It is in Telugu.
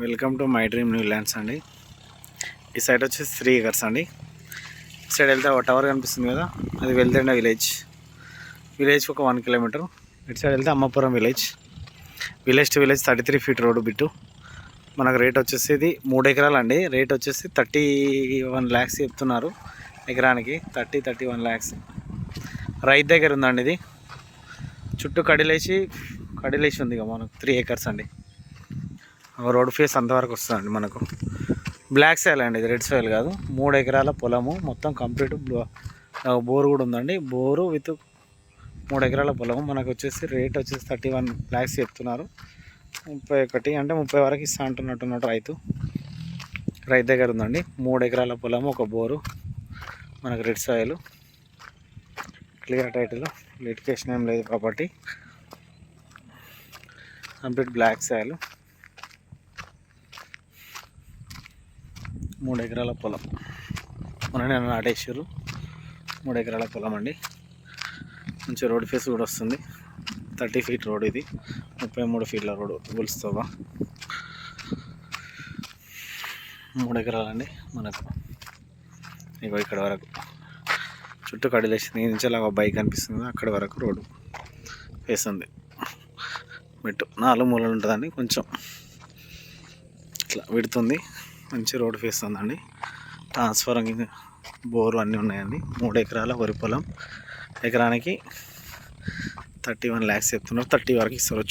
Welcome to my dream new lands అండి. ఈ సైడ్ వచ్చేసి 3 acres అండి. ఈ సైడ్ వెళ్తే ఒక టవర్ కనిపిస్తుంది కదా, అది వెళ్తేండ విలేజ్ ఒక 1 kilometer. ఇటు సైడ్ వెళ్తే Ammapuram village to village 33 feet road bit. మనకు రేట్ వచ్చేసి ఇది 3 acres అండి. రేట్ వచ్చేసి 31 lakhs చెప్తున్నారు ఎకరానికి. 31 lakhs రైతు దగ్గర ఉందండి. ఇది చుట్టూ కడిలేసి ఉంది ఇక మనకు 3 acres అండి. రోడ్ ఫేస్ అంతవరకు వస్తుందండి. మనకు బ్లాక్ సాయిల్ అండి, ఇది రెడ్ సాయిల్ కాదు. 3 acres పొలము మొత్తం కంప్లీట్. బోరు కూడా ఉందండి, బోరు విత్ 3 acres పొలము. మనకు వచ్చేసి రేట్ వచ్చేసి 31 lakhs చెప్తున్నారు. 31 అంటే 30 వరకు ఇస్తా అంటున్నట్టున్నాడు రైతు దగ్గర ఉందండి. 3 acres పొలము, ఒక బోరు, మనకు red soil, clear title, litigation ఏం లేదు. Property complete black soil, 3 acres పొలం. మొన్ననే నాటేసారు. 3 acres పొలం అండి. మంచి రోడ్ ఫేస్ కూడా వస్తుంది. 30 feet రోడ్, ఇది 33 feet రోడ్ కొలుస్తావా. 3 acres అండి మనకు. ఇగో ఇక్కడ వరకు చుట్టూ కడిలేసింది. ఈ నుంచి అలా బైక్ అనిపిస్తుంది, అక్కడ వరకు రోడ్డు ఫేస్ ఉంది. మెట్టు 4 మూలలు ఉంటుందండి, కొంచెం ఇట్లా విడుతుంది. మంచి రోడ్ ఫేస్ ఉందండి. ట్రాన్స్ఫార్మింగ్, బోరు అన్నీ ఉన్నాయండి. 3 acres వరి పొలం, ఎకరానికి 31 lakhs చెప్తున్నారు. 30 వరకు ఇస్తారు.